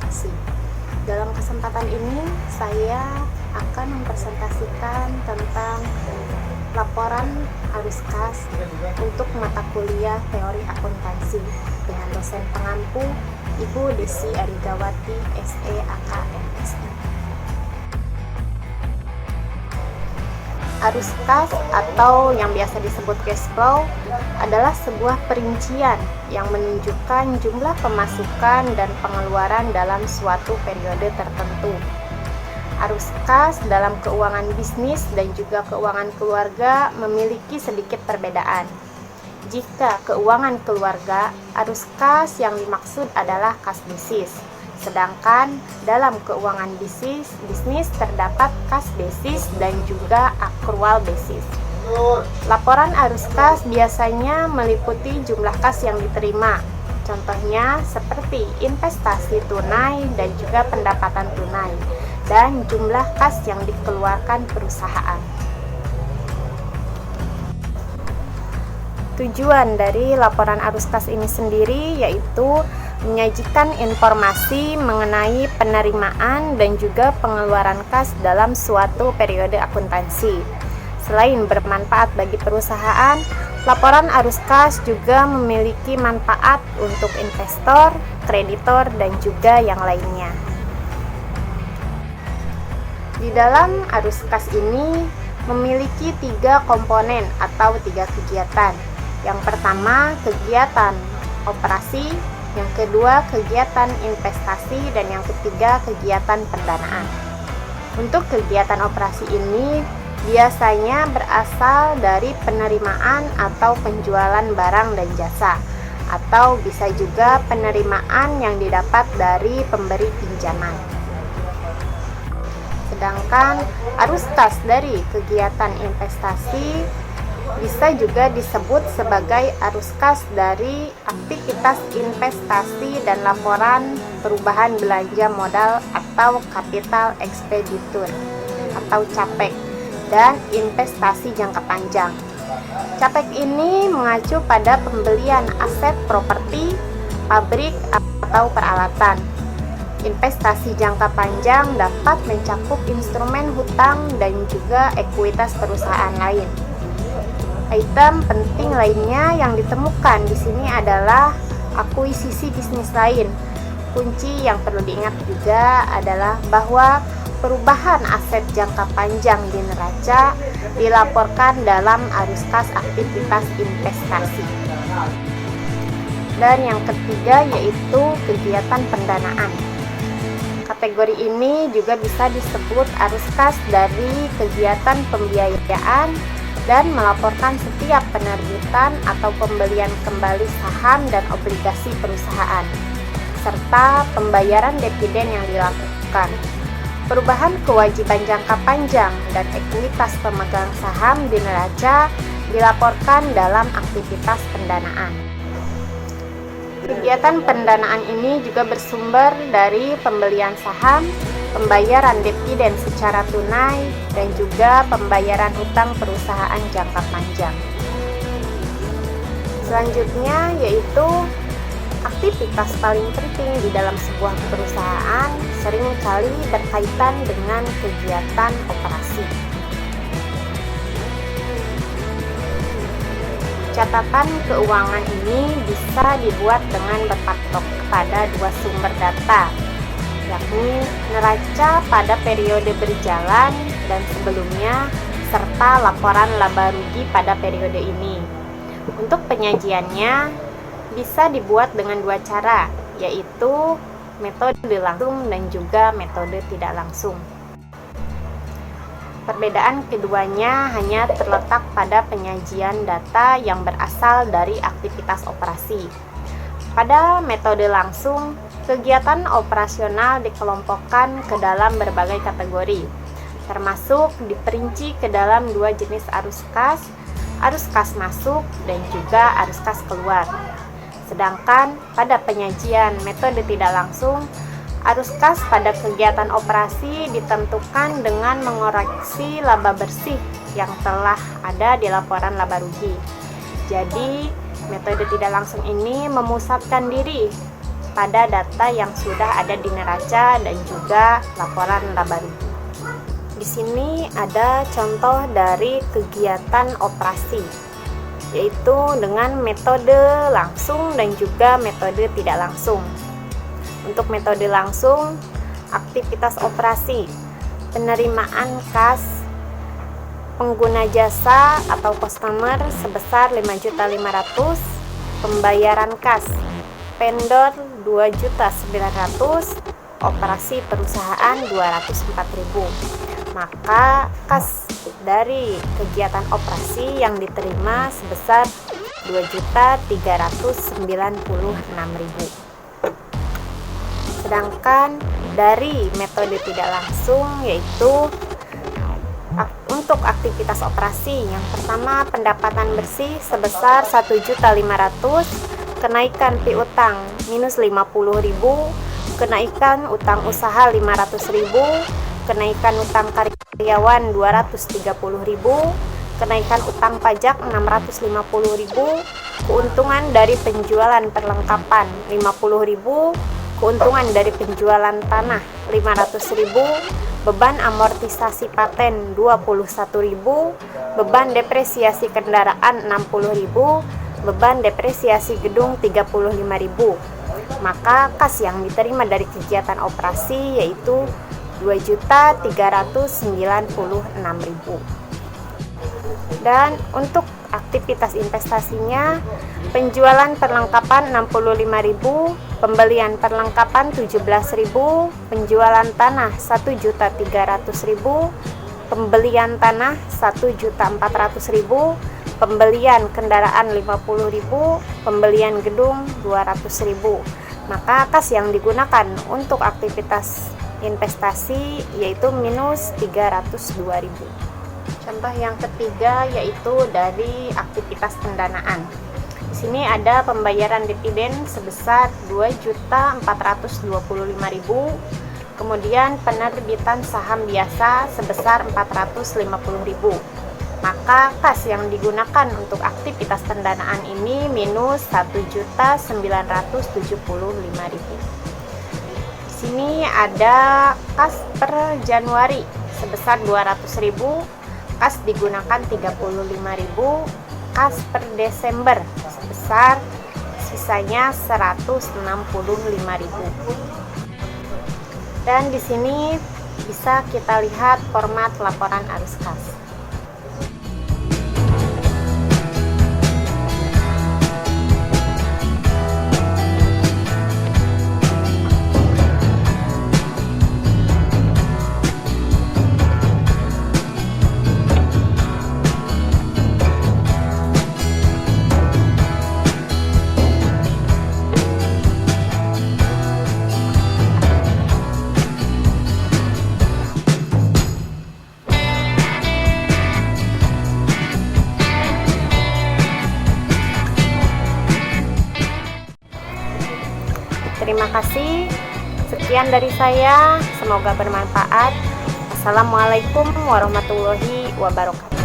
kasih. Dalam kesempatan ini, saya akan mempresentasikan tentang laporan arus kas untuk mata kuliah teori akuntansi dengan dosen pengampu Ibu Desi Arigawati, SE AKMSI. Arus kas atau yang biasa disebut cash flow adalah sebuah perincian yang menunjukkan jumlah pemasukan dan pengeluaran dalam suatu periode tertentu. Arus kas dalam keuangan bisnis dan juga keuangan keluarga memiliki sedikit perbedaan. Jika keuangan keluarga, arus kas yang dimaksud adalah kas basis. Sedangkan dalam keuangan bisnis terdapat kas basis dan juga akrual basis. Laporan arus kas biasanya meliputi jumlah kas yang diterima. Contohnya seperti investasi tunai dan juga pendapatan tunai, dan jumlah kas yang dikeluarkan perusahaan. Tujuan dari laporan arus kas ini sendiri yaitu menyajikan informasi mengenai penerimaan dan juga pengeluaran kas dalam suatu periode akuntansi. Selain bermanfaat bagi perusahaan, laporan arus kas juga memiliki manfaat untuk investor, kreditor, dan juga yang lainnya. Di dalam arus kas ini memiliki 3 komponen atau 3 kegiatan. Yang pertama, kegiatan operasi, yang kedua, kegiatan investasi, dan yang ketiga, kegiatan pendanaan. Untuk kegiatan operasi ini biasanya berasal dari penerimaan atau penjualan barang dan jasa, atau bisa juga penerimaan yang didapat dari pemberi pinjaman. Sedangkan arus kas dari kegiatan investasi bisa juga disebut sebagai arus kas dari aktivitas investasi dan laporan perubahan belanja modal atau capital expenditure atau CAPEX dan investasi jangka panjang. CAPEX ini mengacu pada pembelian aset properti, pabrik atau peralatan. Investasi jangka panjang dapat mencakup instrumen hutang dan juga ekuitas perusahaan lain. Item penting lainnya yang ditemukan di sini adalah akuisisi bisnis lain. Kunci yang perlu diingat juga adalah bahwa perubahan aset jangka panjang di neraca dilaporkan dalam arus kas aktivitas investasi. Dan yang ketiga yaitu kegiatan pendanaan. Kategori ini juga bisa disebut arus kas dari kegiatan pembiayaan dan melaporkan setiap penerbitan atau pembelian kembali saham dan obligasi perusahaan, serta pembayaran dividen yang dilakukan. Perubahan kewajiban jangka panjang dan ekuitas pemegang saham di neraca dilaporkan dalam aktivitas pendanaan. Kegiatan pendanaan ini juga bersumber dari pembelian saham, pembayaran dividen secara tunai, dan juga pembayaran hutang perusahaan jangka panjang. Selanjutnya yaitu aktivitas paling penting di dalam sebuah perusahaan seringkali berkaitan dengan kegiatan operasi. Catatan keuangan ini bisa dibuat dengan berpatok pada 2 sumber data, yakni neraca pada periode berjalan dan sebelumnya, serta laporan laba rugi pada periode ini. Untuk penyajiannya bisa dibuat dengan 2 cara, yaitu metode langsung dan juga metode tidak langsung. Perbedaan keduanya hanya terletak pada penyajian data yang berasal dari aktivitas operasi. Pada metode langsung, kegiatan operasional dikelompokkan ke dalam berbagai kategori, termasuk diperinci ke dalam 2 jenis arus kas masuk dan juga arus kas keluar. Sedangkan pada penyajian metode tidak langsung, arus kas pada kegiatan operasi ditentukan dengan mengoreksi laba bersih yang telah ada di laporan laba rugi. Jadi, metode tidak langsung ini memusatkan diri pada data yang sudah ada di neraca dan juga laporan laba rugi. Di sini ada contoh dari kegiatan operasi, yaitu dengan metode langsung dan juga metode tidak langsung. Untuk metode langsung, aktivitas operasi, penerimaan kas pengguna jasa atau customer sebesar 5.500.000, pembayaran kas vendor 2.900.000, operasi perusahaan 204.000. Maka kas dari kegiatan operasi yang diterima sebesar 2.396.000. Sedangkan dari metode tidak langsung, yaitu untuk aktivitas operasi, yang pertama pendapatan bersih sebesar 1.500.000, kenaikan piutang minus 50.000, kenaikan utang usaha 500.000, kenaikan utang karyawan 230.000, kenaikan utang pajak 650.000, keuntungan dari penjualan perlengkapan 50.000, keuntungan dari penjualan tanah 500.000, beban amortisasi paten 21.000, beban depresiasi kendaraan 60.000, beban depresiasi gedung 35.000. Maka kas yang diterima dari kegiatan operasi yaitu 2.396.000. Dan untuk aktivitas investasinya, penjualan perlengkapan 65.000, pembelian perlengkapan 17.000, penjualan tanah 1.300.000, pembelian tanah 1.400.000, pembelian kendaraan 50.000, pembelian gedung 200.000. Maka kas yang digunakan untuk aktivitas investasi yaitu minus 302.000. Contoh yang ketiga yaitu dari aktivitas pendanaan. Di sini ada pembayaran dividen sebesar 2.425.000, kemudian penerbitan saham biasa sebesar 450.000. Maka kas yang digunakan untuk aktivitas pendanaan ini minus 1.975.000. Di sini ada kas per Januari sebesar 200.000, kas digunakan 35.000, kas per Desember sebesar sisanya 165.000. Dan di sini bisa kita lihat format laporan arus kas. Terima kasih. Sekian dari saya. Semoga bermanfaat. Assalamualaikum warahmatullahi wabarakatuh.